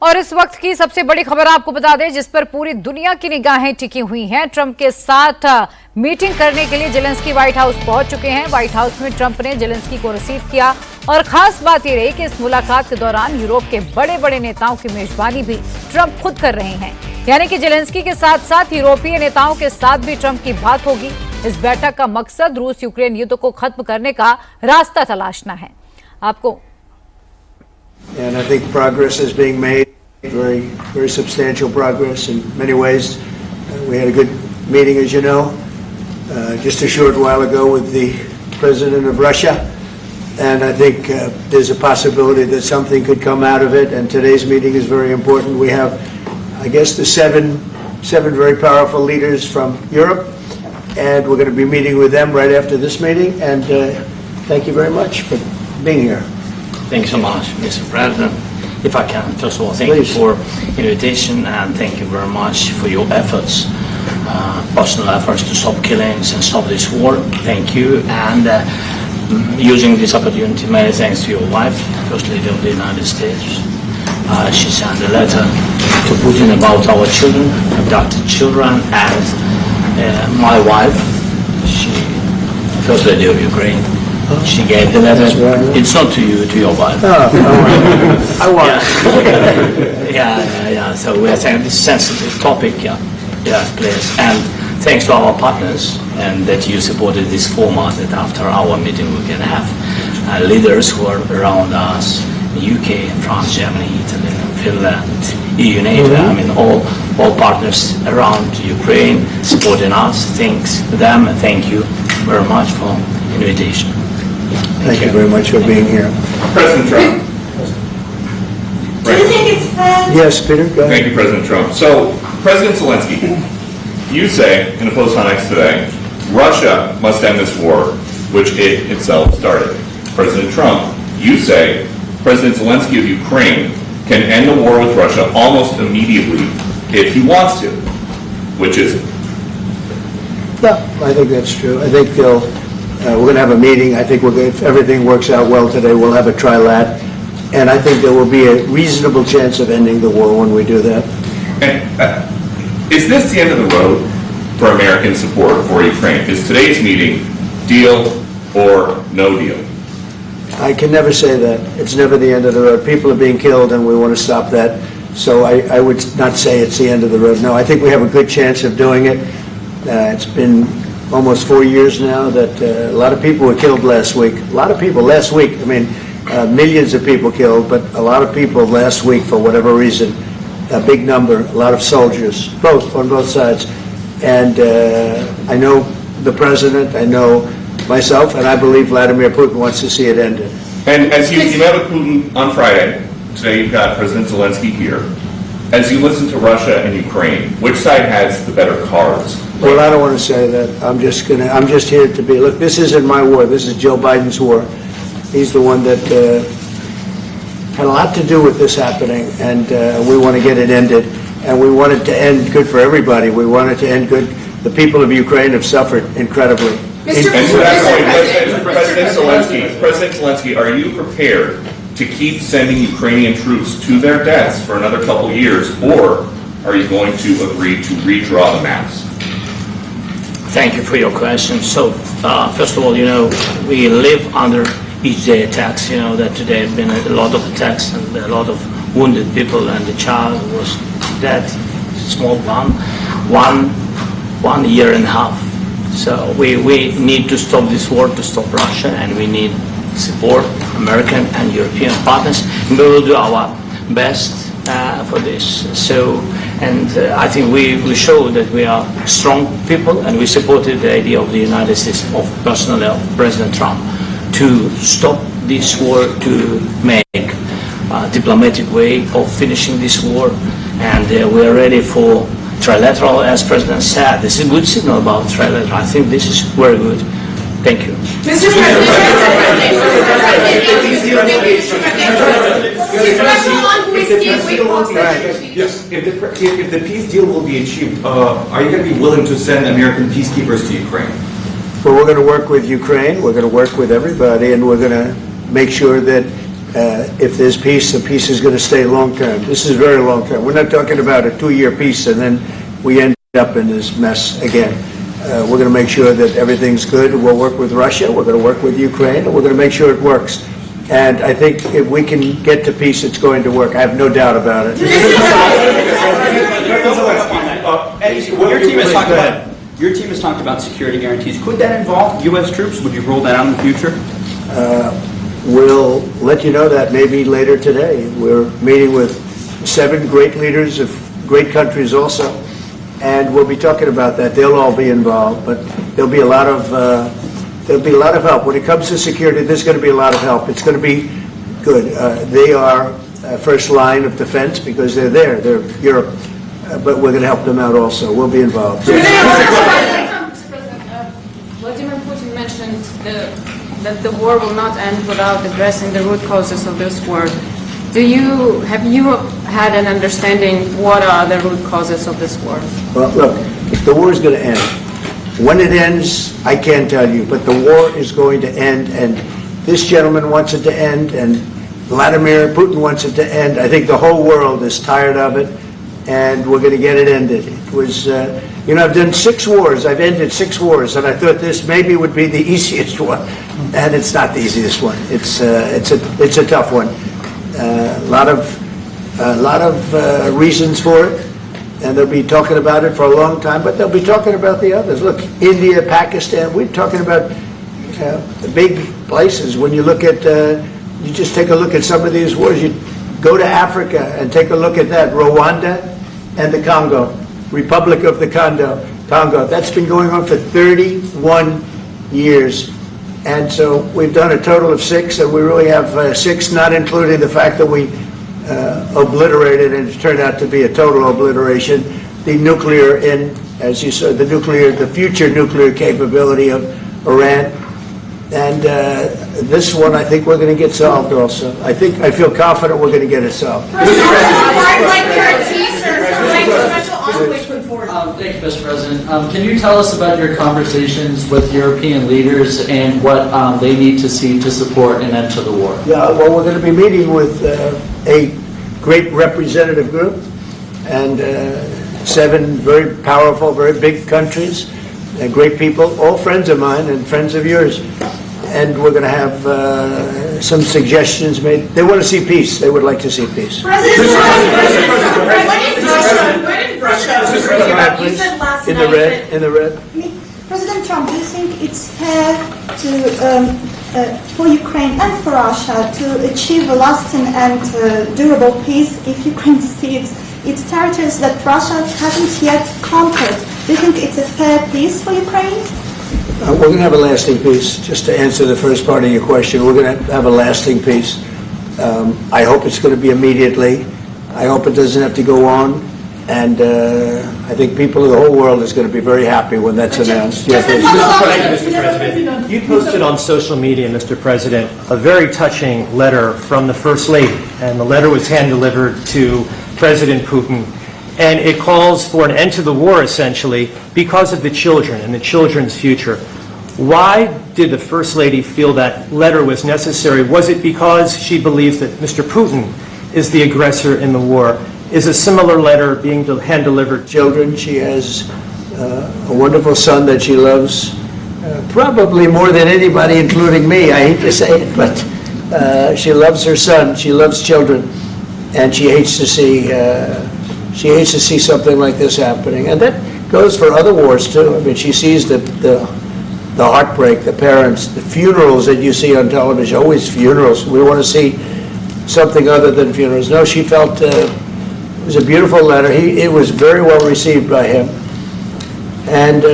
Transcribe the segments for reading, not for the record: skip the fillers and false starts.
और इस वक्त की सबसे बड़ी खबर आपको बता दें, जिस पर पूरी दुनिया की निगाहें टिकी हुई हैं। ट्रंप के साथ मीटिंग करने के लिए जेलेंस्की व्हाइट हाउस पहुंच चुके हैं। व्हाइट हाउस में ट्रंप ने जेलेंस्की को रिसीव किया और खास बात यह रही कि इस मुलाकात के दौरान यूरोप के बड़े बड़े नेताओं की मेजबानी भी ट्रंप खुद कर रहे हैं। यानी कि जेलेंस्की के साथ साथ यूरोपीय नेताओं के साथ भी ट्रंप की बात होगी। इस बैठक का मकसद रूस यूक्रेन युद्ध को खत्म करने का रास्ता तलाशना है। आपको And I think progress is being made, very substantial progress in many ways. We had a good meeting, as you know, just a short while ago with the president of Russia, and I think there's a possibility that something could come out of it. And today's meeting is very important. We have, I guess, the seven very powerful leaders from Europe, and we're going to be meeting with them right after this meeting. And thank you very much for being here. Thank you so much, Mr. President. If I can, first of all, thank you for invitation and thank you very much for your efforts, personal efforts to stop killings and stop this war. Thank you. And using this opportunity, many thanks to your wife, First Lady of the United States. She sent a letter to Putin about our children, abducted children, and my wife, First Lady of Ukraine. She gave the letter. It's not to you, to your wife. I want. Yeah. So we are saying this sensitive topic. Yeah, please. And thanks to our partners and that you supported this format. That after our meeting we can have leaders who are around us, UK, France, Germany, Italy, Finland, EU, NATO. I mean all partners around Ukraine supporting us. Thanks to them and thank you very much for invitation. Thank you very much for being here. President Trump. Do you think it's fair? Yes, Peter, go ahead. Thank you, President Trump. So, President Zelensky, you say in a post on X today, Russia must end this war, which it itself started. President Trump, you say President Zelensky of Ukraine can end the war with Russia almost immediately if he wants to. Which is it? No, I think that's true. I think we're going to have a meeting. I think if everything works out well today, we'll have a trilat. And I think there will be a reasonable chance of ending the war when we do that. And is this the end of the road for American support for Ukraine? Is today's meeting deal or no deal? I can never say that. It's never the end of the road. People are being killed and we want to stop that. So I would not say it's the end of the road. No, I think we have a good chance of doing it. It's been almost 4 years now that a lot of people were killed last week. A lot of people last week. I mean, millions of people killed, but a lot of people last week for whatever reason. A big number, a lot of soldiers, on both sides. And I know the president, I know myself, and I believe Vladimir Putin wants to see it ended. And as you met with Putin on Friday, today you've got President Zelensky here. As you listen to Russia and Ukraine, which side has the better cards? Well, I don't want to say that. I'm just here to be. Look, this isn't my war. This is Joe Biden's war. He's the one that had a lot to do with this happening, and we want to get it ended. And we want it to end good for everybody. We want it to end good. The people of Ukraine have suffered incredibly. President Zelensky, are you prepared to keep sending Ukrainian troops to their deaths for another couple years, or are you going to agree to redraw the maps? Thank you for your question. So, first of all, we live under each day attacks. You know that today have been a lot of attacks and a lot of wounded people, and the child was dead, small one year and a half. So we need to stop this war, to stop Russia, and we need support American and European partners, and we will do our best for this. So, and I think we show that we are strong people, and we supported the idea of the United States, of personally of President Trump, to stop this war, to make a diplomatic way of finishing this war, and we are ready for trilateral, as President said. This is a good signal about trilateral. I think this is very good. Thank you. Mr. Yes. If the peace deal will be achieved, are you going to be willing to send American peacekeepers to Ukraine? Well, we're going to work with Ukraine. We're going to work with everybody, and we're going to make sure that if there's peace, the peace is going to stay long-term. This is very long-term. We're not talking about a 2-year peace and then we end up in this mess again. We're going to make sure that everything's good. We'll work with Russia. We're going to work with Ukraine. And we're going to make sure it works. And I think if we can get to peace, it's going to work. I have no doubt about it. Your team has talked about security guarantees. Could that involve U.S. troops? Would you roll that out in the future? We'll let you know that maybe later today. We're meeting with 7 great leaders of great countries also, and we'll be talking about that. They'll all be involved, but there'll be a lot of help when it comes to security. There's going to be a lot of help. It's going to be good. They are first line of defense because they're there. They're Europe, but we're going to help them out also. We'll be involved. Vladimir Putin mentioned that the war will not end without addressing the root causes of this war. Have you had an understanding what are the root causes of this war? Well, look, the war is going to end. When it ends, I can't tell you, but the war is going to end, and this gentleman wants it to end, and Vladimir Putin wants it to end. I think the whole world is tired of it, and we're going to get it ended. It was, I've done 6 wars. I've ended 6 wars, and I thought this maybe would be the easiest one, and it's not the easiest one. It's a tough one. A lot of reasons for it, and they'll be talking about it for a long time. But they'll be talking about the others. Look, India, Pakistan. We're talking about the big places. When you look at, you just take a look at some of these wars. You go to Africa and take a look at that. Rwanda and the Congo. Republic of the Congo. That's been going on for 31 years. And so we've done a total of 6, and we really have 6, not including the fact that we obliterated, and it turned out to be a total obliteration, the nuclear, as you said, the future nuclear capability of Iran. And this one, I think we're going to get solved also. I feel confident we're going to get it solved. Thank you, Mr. President. Can you tell us about your conversations with European leaders and what they need to see to support an end to the war? Yeah, well, we're going to be meeting with a great representative group and 7 very powerful, very big countries and great people, all friends of mine and friends of yours. And we're going to have some suggestions made. They want to see peace. They would like to see peace. President Trump, do you think it's fair for Ukraine and for Russia to achieve a lasting and durable peace if Ukraine cedes its territories that Russia hasn't yet conquered? Do you think it's a fair peace for Ukraine? We're going to have a lasting peace. Just to answer the first part of your question, we're going to have a lasting peace. I hope it's going to be immediately. I hope it doesn't have to go on. And I think people of the whole world is going to be very happy when that's announced. Mr. President, you posted on social media, Mr. President, a very touching letter from the First Lady. And the letter was hand-delivered to President Putin. And it calls for an end to the war, essentially, because of the children and the children's future. Why did the First Lady feel that letter was necessary? Was it because she believes that Mr. Putin is the aggressor in the war? Is a similar letter being hand-delivered? Children, she has a wonderful son that she loves, probably more than anybody, including me. I hate to say it, but she loves her son. She loves children, and she hates to see something like this happening. And that goes for other wars too. I mean, she sees the heartbreak, the parents, the funerals that you see on television. Always funerals. We want to see something other than funerals. No, she felt. It was a beautiful letter. It was very well received by him. And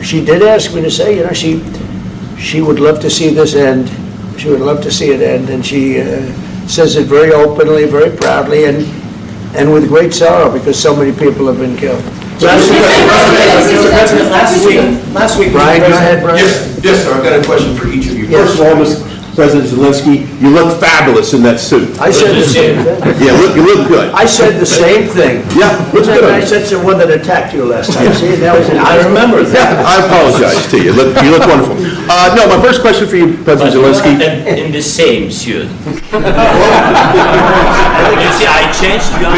she did ask me to say, she would love to see this end. She would love to see it end. And she says it very openly, very proudly, and with great sorrow because so many people have been killed. Last week, Brian, go ahead, Brian. Yes, sir. I've got a question for each of you. Yes. First of all, President Zelensky, you look fabulous in that suit. I said the same thing. Yeah, you look good. I said the same thing. Yeah, looks good. I said the one that attacked you last time. See, that was I remember that. I apologize to you. You look wonderful. No, my first question for you, President Zelensky. In the same suit. You see, I changed your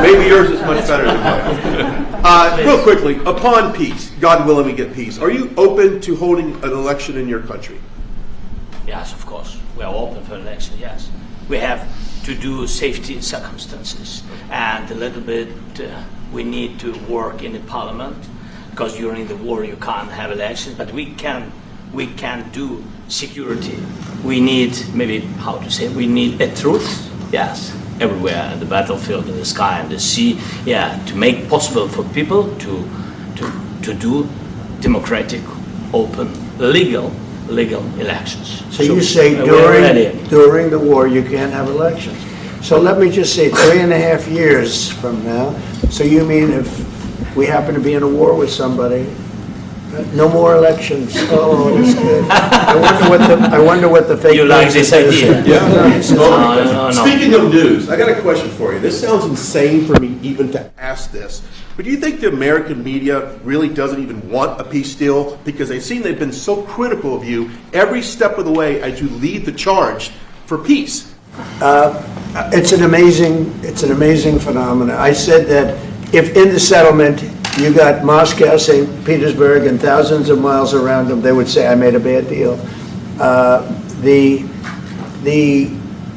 Maybe yours is much better than mine. Real quickly, upon peace, God willing we get peace, are you open to holding an election in your country? Yes, of course. We are open for election, yes. We have to do safety circumstances. And a little bit, we need to work in the parliament, because during the war you can't have elections, but we can do security. We need, maybe, how to say, we need a truth, yes, everywhere, in the battlefield, in the sky, in the sea, yeah, to make possible for people to do democratic, open, legal elections. So you say during the war you can't have elections. So let me just say 3.5 years from now. So you mean if we happen to be in a war with somebody, no more elections? Oh, that's good. I wonder what the fake You like news this is. idea? Yeah. No. Speaking of news, I got a question for you. This sounds insane for me even to ask this, but do you think the American media really doesn't even want a peace deal? Because they've seen they've been so critical of you every step of the way as you lead the charge for peace. It's an amazing phenomenon. I said that if in the settlement you got Moscow, St. Petersburg, and thousands of miles around them, they would say I made a bad deal. The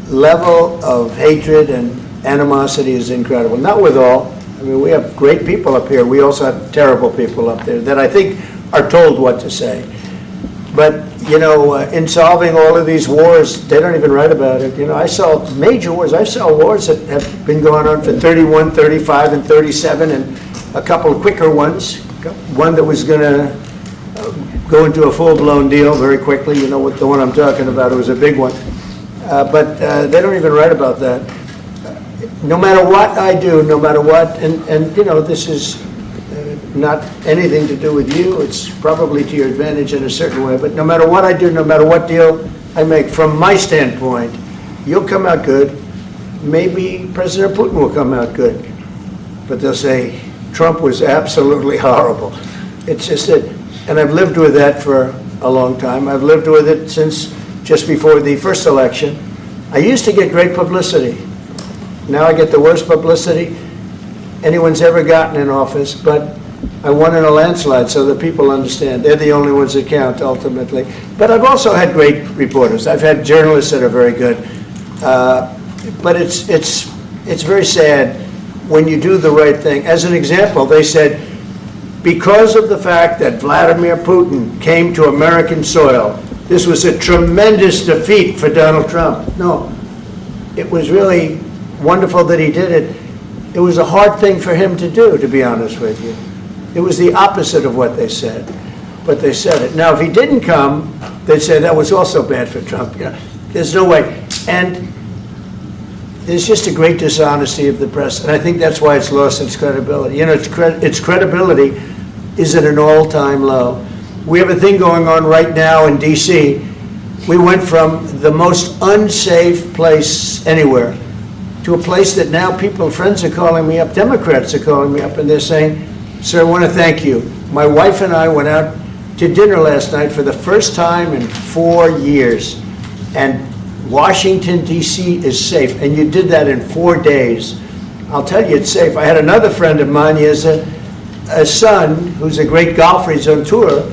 level of hatred and animosity is incredible. Not with all. I mean, we have great people up here. We also have terrible people up there that I think are told what to say. But, you know, in solving all of these wars, they don't even write about it. You know, I saw major wars. I saw wars that have been going on for 31, 35, and 37, and a couple of quicker ones. One that was going to go into a full-blown deal very quickly. You know what the one I'm talking about. It was a big one. But they don't even write about that. No matter what I do, no matter what, and you know, this is not anything to do with you. It's probably to your advantage in a certain way. But no matter what I do, no matter what deal I make, from my standpoint, you'll come out good. Maybe President Putin will come out good. But they'll say, Trump was absolutely horrible. It's just that, and I've lived with that for a long time. I've lived with it since just before the first election. I used to get great publicity. Now I get the worst publicity anyone's ever gotten in office, but I won in a landslide, so that people understand. They're the only ones that count, ultimately. But I've also had great reporters. I've had journalists that are very good. But it's very sad when you do the right thing. As an example, they said, because of the fact that Vladimir Putin came to American soil, this was a tremendous defeat for Donald Trump. No, it was really wonderful that he did it. It was a hard thing for him to do, to be honest with you. It was the opposite of what they said, but they said it. Now, if he didn't come, they'd say that was also bad for Trump. You know, there's no way. And there's just a great dishonesty of the press, and I think that's why it's lost its credibility. You know, its credibility is at an all-time low. We have a thing going on right now in D.C. We went from the most unsafe place anywhere to a place that now friends are calling me up, Democrats are calling me up, and they're saying, sir, I want to thank you. My wife and I went out to dinner last night for the first time in 4 years, and Washington, D.C. is safe, and you did that in 4 days. I'll tell you, it's safe. I had another friend of mine. He has a son who's a great golfer. He's on tour,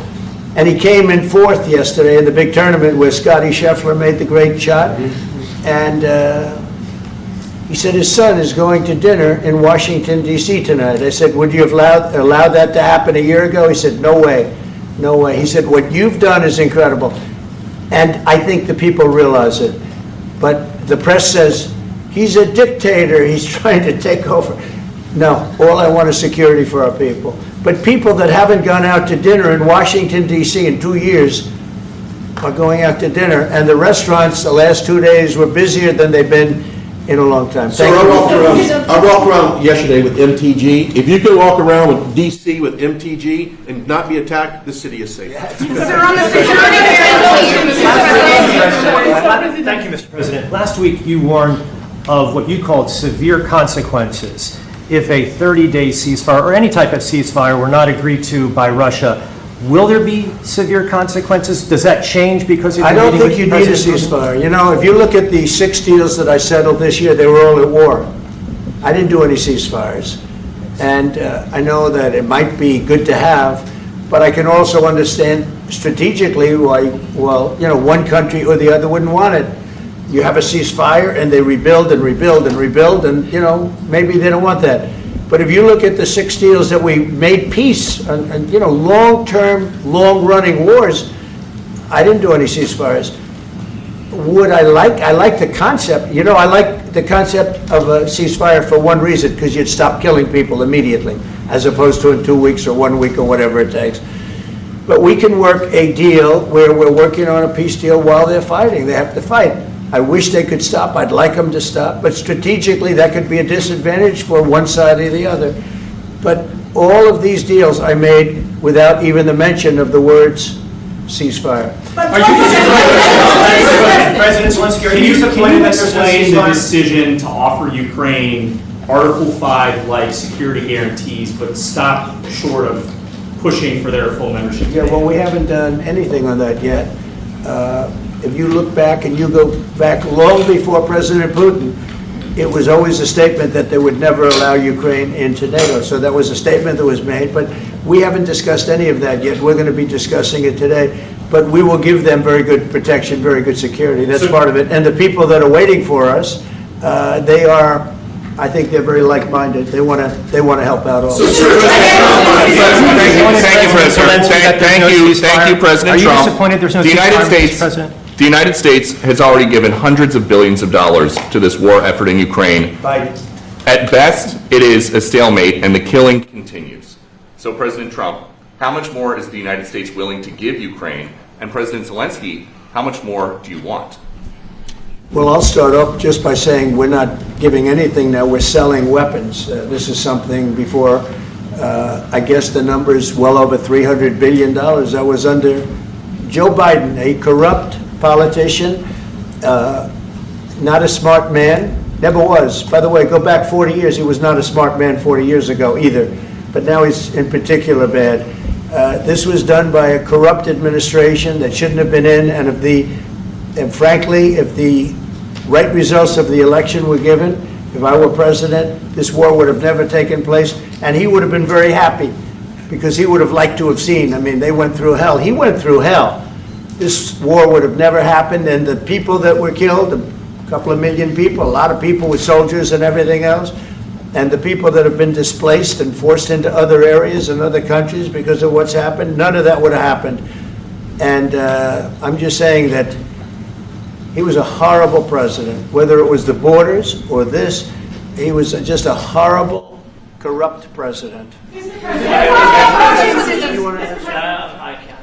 and he came in fourth yesterday in the big tournament where Scotty Scheffler made the great shot, and he said his son is going to dinner in Washington, D.C. tonight. I said, would you have allowed that to happen a year ago? He said, no way, no way. He said, what you've done is incredible. And I think the people realize it. But the press says, he's a dictator, he's trying to take over. No, all I want is security for our people. But people that haven't gone out to dinner in Washington, D.C. in 2 years are going out to dinner. And the restaurants the last 2 days were busier than they've been in a long time. So Thank you. I walked around yesterday with MTG. If you can walk around with DC with MTG and not be attacked, this city is safe. Sir, on the security Thank you, Mr. President. Last week, you warned of what you called severe consequences if a 30-day ceasefire or any type of ceasefire were not agreed to by Russia. Will there be severe consequences? Does that change because you're I don't meeting think you with need a President Putin? ceasefire. You know, if you look at the 6 deals that I settled this year, they were all at war. I didn't do any ceasefires. And I know that it might be good to have, but I can also understand strategically why, well, you know, one country or the other wouldn't want it. You have a ceasefire and they rebuild and rebuild and rebuild, and, you know, maybe they don't want that. But if you look at the 6 deals that we made peace and you know, long-term, long-running wars, I didn't do any ceasefires. Would I like the concept. You know, I like the concept of a ceasefire for one reason, because you'd stop killing people immediately, as opposed to in 2 weeks or 1 week or whatever it takes. But we can work a deal where we're working on a peace deal while they're fighting. They have to fight. I wish they could stop. I'd like them to stop. But strategically, that could be a disadvantage for one side or the other. But all of these deals I made without even the mention of the words ceasefire. President Zelensky, can you explain the decision to offer Ukraine Article 5-like security guarantees, but stop short of pushing for their full membership? Yeah, well, we haven't done anything on that yet. If you look back and you go back long before President Putin, it was always a statement that they would never allow Ukraine into NATO. So that was a statement that was made, but we haven't discussed any of that yet. We're going to be discussing it today. But we will give them very good protection, very good security. That's part of it. And the people that are waiting for us, they are, I think they're very like-minded. They want to help out also. Thank you, President Are you Trump. disappointed there's no The United ceasefire, Mr. States, President? the United States has already given hundreds of billions of dollars to this war effort in Ukraine. At best, it is a stalemate, and the killing continues. So, President Trump, how much more is the United States willing to give Ukraine? And President Zelensky, how much more do you want? Well, I'll start off just by saying we're not giving anything now. We're selling weapons. This is something before, I guess the number is well over $300 billion. That was under Joe Biden, a corrupt politician, not a smart man, never was. By the way, go back 40 years, he was not a smart man 40 years ago either. But now he's in particular bad. This was done by a corrupt administration that shouldn't have been in, and frankly, if the right results of the election were given, if I were president, this war would have never taken place, and he would have been very happy, because he would have liked to have seen. I mean, they went through hell. He went through hell. This war would have never happened, and the people that were killed, a couple of million people, a lot of people with soldiers and everything else, and the people that have been displaced and forced into other areas and other countries because of what's happened, none of that would have happened. And I'm just saying that he was a horrible president, whether it was the borders or this. He was just a horrible, corrupt president.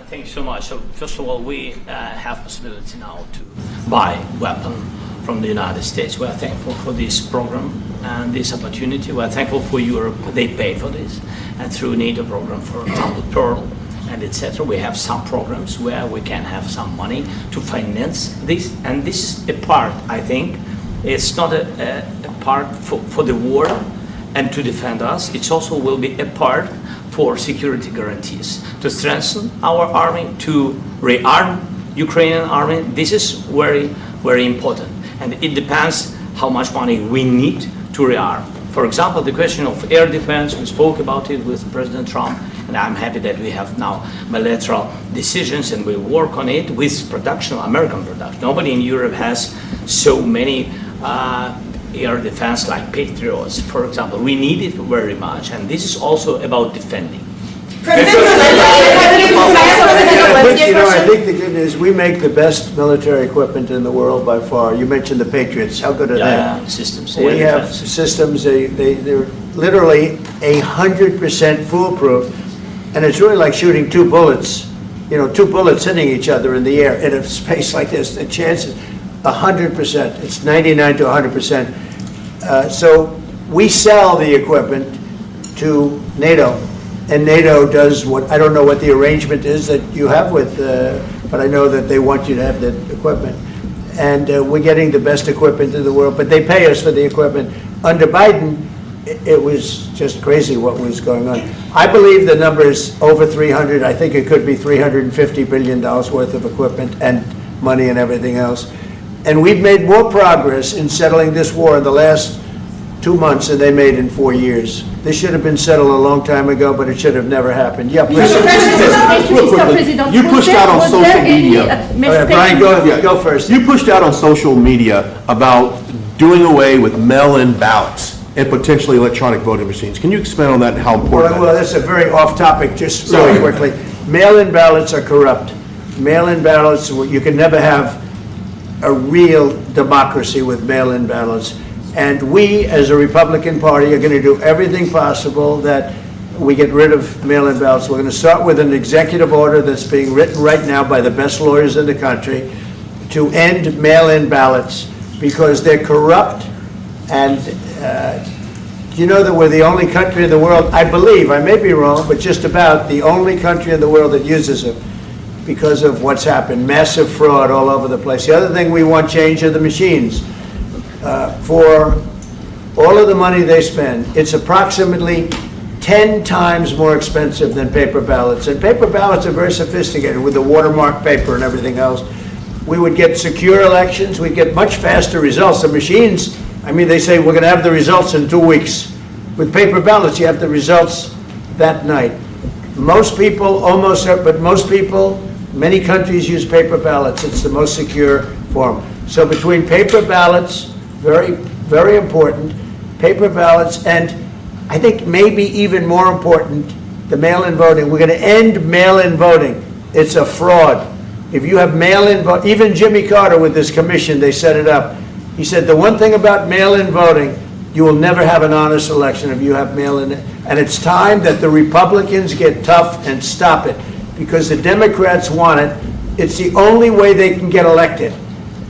Thank you so much. So first of all, we have possibility now to buy weapon from the United States. We are thankful for this program and this opportunity. We are thankful for Europe. They pay for this. And through NATO program, for example, Pearl and etc., we have some programs where we can have some money to finance this. And this is a part, I think, it's not a part for the war and to defend us. It also will be a part for security guarantees, to strengthen our army, to rearm Ukrainian army. This is very, very important. And it depends how much money we need to rearm. For example, the question of air defense, we spoke about it with President Trump, and I'm happy that we have now bilateral decisions and we work on it with production, American production. Nobody in Europe has so many air defense like Patriots, for example. We need it very much, and this is also about defending. I think the good news, we make the best military equipment in the world by far. You mentioned the Patriots. How good are they? Systems. We have systems, they're literally 100% foolproof. And it's really like shooting two bullets, two bullets hitting each other in the air in a space like this. The chance is 100%. It's 99 to 100%. So we sell the equipment to NATO, and NATO does what, I don't know what the arrangement is that you have with, but I know that they want you to have the equipment. And we're getting the best equipment in the world, but they pay us for the equipment. Under Biden, it was just crazy what was going on. I believe the number is over 300. I think it could be $350 billion worth of equipment and money and everything else. And we've made more progress in settling this war in the last 2 months than they made in 4 years. This should have been settled a long time ago, but it should have never happened. Yeah, please. Real quickly, you pushed out on social media. Brian, go first. You pushed out on social media about doing away with mail-in ballots and potentially electronic voting machines. Can you expand on that and how important Well, that is? that's a very off-topic, just really quickly. Mail-in ballots are corrupt. Mail-in ballots, you can never have a real democracy with mail-in ballots. And we, as a Republican Party, are going to do everything possible that we get rid of mail-in ballots. We're going to start with an executive order that's being written right now by the best lawyers in the country to end mail-in ballots because they're corrupt. And you know that we're the only country in the world, I believe, I may be wrong, but just about the only country in the world that uses them because of what's happened. Massive fraud all over the place. The other thing we want change are the machines. For all of the money they spend, it's approximately 10 times more expensive than paper ballots. And paper ballots are very sophisticated with the watermark paper and everything else. We would get secure elections. We'd get much faster results. The machines, I mean, they say we're going to have the results in 2 weeks. With paper ballots, you have the results that night. Most people, but most people, many countries use paper ballots. It's the most secure form. So between paper ballots, very, very important, paper ballots, and I think maybe even more important, the mail-in voting. We're going to end mail-in voting. It's a fraud. If you have mail-in vote, even Jimmy Carter with this commission, they set it up. He said the one thing about mail-in voting, you will never have an honest election if you have mail-in. And it's time that the Republicans get tough and stop it because the Democrats want it. It's the only way they can get elected.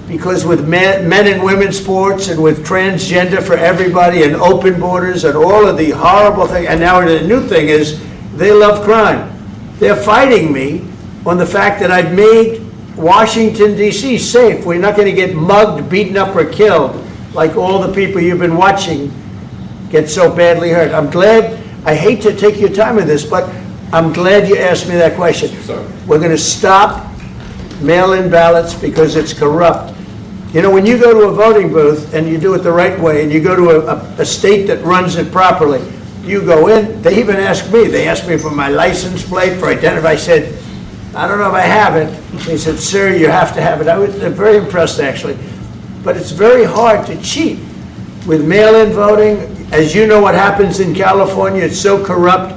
Because with men and women's sports and with transgender for everybody and open borders and all of the horrible things, and now the new thing is they love crime. They're fighting me on the fact that I've made Washington, D.C. safe. We're not going to get mugged, beaten up, or killed like all the people you've been watching get so badly hurt. I'm glad, I hate to take your time with this, but I'm glad you asked me that question. We're going to stop mail-in ballots because it's corrupt. You know, when you go to a voting booth and you do it the right way and you go to a state that runs it properly, you go in, they even ask me, they asked me for my license plate, for identity. I said, I don't know if I have it. They said, sir, you have to have it. I was very impressed, actually. But it's very hard to cheat with mail-in voting. As you know what happens in California, it's so corrupt,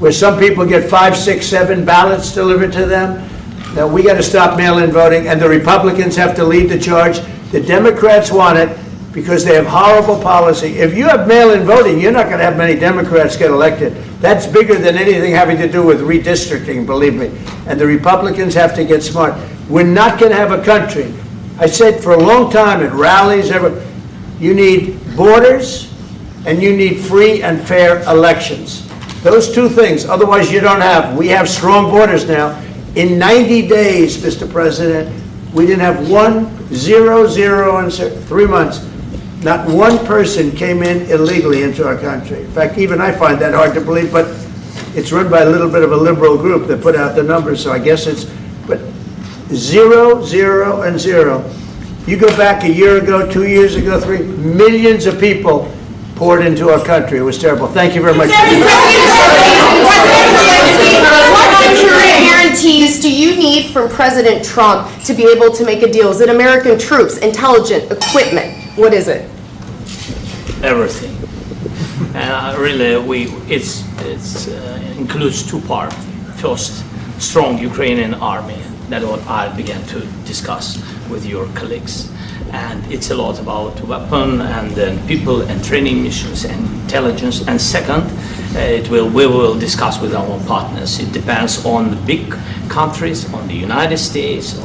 where some people get 5, 6, 7 ballots delivered to them. Now, we got to stop mail-in voting, and the Republicans have to lead the charge. The Democrats want it because they have horrible policy. If you have mail-in voting, you're not going to have many Democrats get elected. That's bigger than anything having to do with redistricting, believe me. And the Republicans have to get smart. We're not going to have a country. I said for a long time at rallies, you need borders and you need free and fair elections. Those two things, otherwise you don't have. We have strong borders now. In 90 days, Mr. President, we didn't have 0 in 3 months. Not one person came in illegally into our country. In fact, even I find that hard to believe, but it's run by a little bit of a liberal group that put out the numbers, so I guess it's, but 0, 0, and 0. You go back a year ago, 2 years ago, 3 millions of people poured into our country. It was terrible. Thank you very much. What security guarantees do you need from President Trump to be able to make a deal? Is it American troops, intelligence, equipment? What is it? Everything. And really, it includes 2 parts. First, strong Ukrainian army. That's what I began to discuss with your colleagues. And it's a lot about weapon and then people and training missions and intelligence. And second, we will discuss with our partners. It depends on the big countries, on the United States,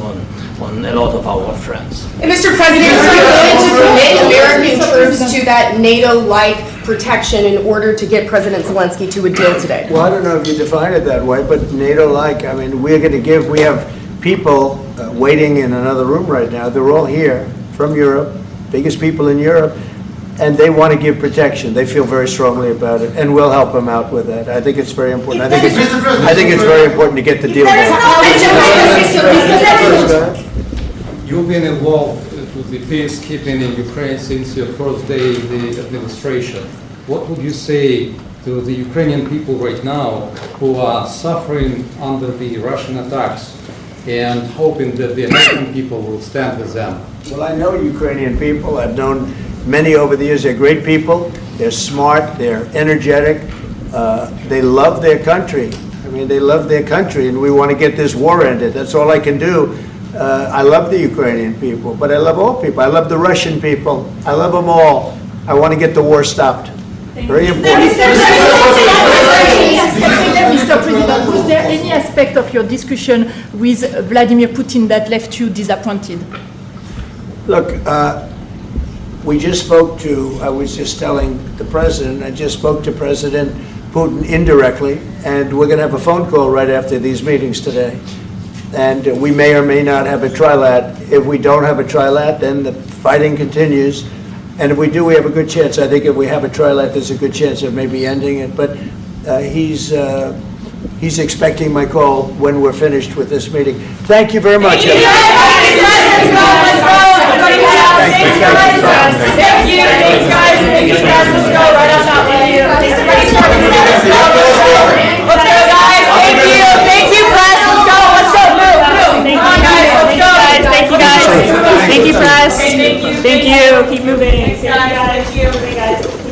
on a lot of our friends. And Mr. President, are you willing to commit American troops to that NATO-like protection in order to get President Zelensky to a deal today? Well, I don't know if you define it that way, but NATO-like, I mean, we're going to give, we have people waiting in another room right now. They're all here from Europe, biggest people in Europe, and they want to give protection. They feel very strongly about it, and we'll help them out with that. I think it's very important. I think it's very important to get the deal done. You've been involved with the peacekeeping in Ukraine since your first day in the administration. What would you say to the Ukrainian people right now who are suffering under the Russian attacks and hoping that the American people will stand with them? Well, I know Ukrainian people. I've known many over the years. They're great people. They're smart. They're energetic. They love their country. I mean, they love their country, and we want to get this war ended. That's all I can do. I love the Ukrainian people, but I love all people. I love the Russian people. I love them all. I want to get the war stopped. Very important. Mr. President, was there any aspect of your discussion with Vladimir Putin that left you disappointed? Look, we just spoke to, I was just telling the president, I just spoke to President Putin indirectly, and we're going to have a phone call right after these meetings today. And we may or may not have a trilat. If we don't have a trilat, then the fighting continues. And if we do, we have a good chance. I think if we have a trilat, there's a good chance of maybe ending it. But he's expecting my call when we're finished with this meeting. Thank you very much. Thank you. Thank you, press. Thank you. Keep moving. Thank you, guys.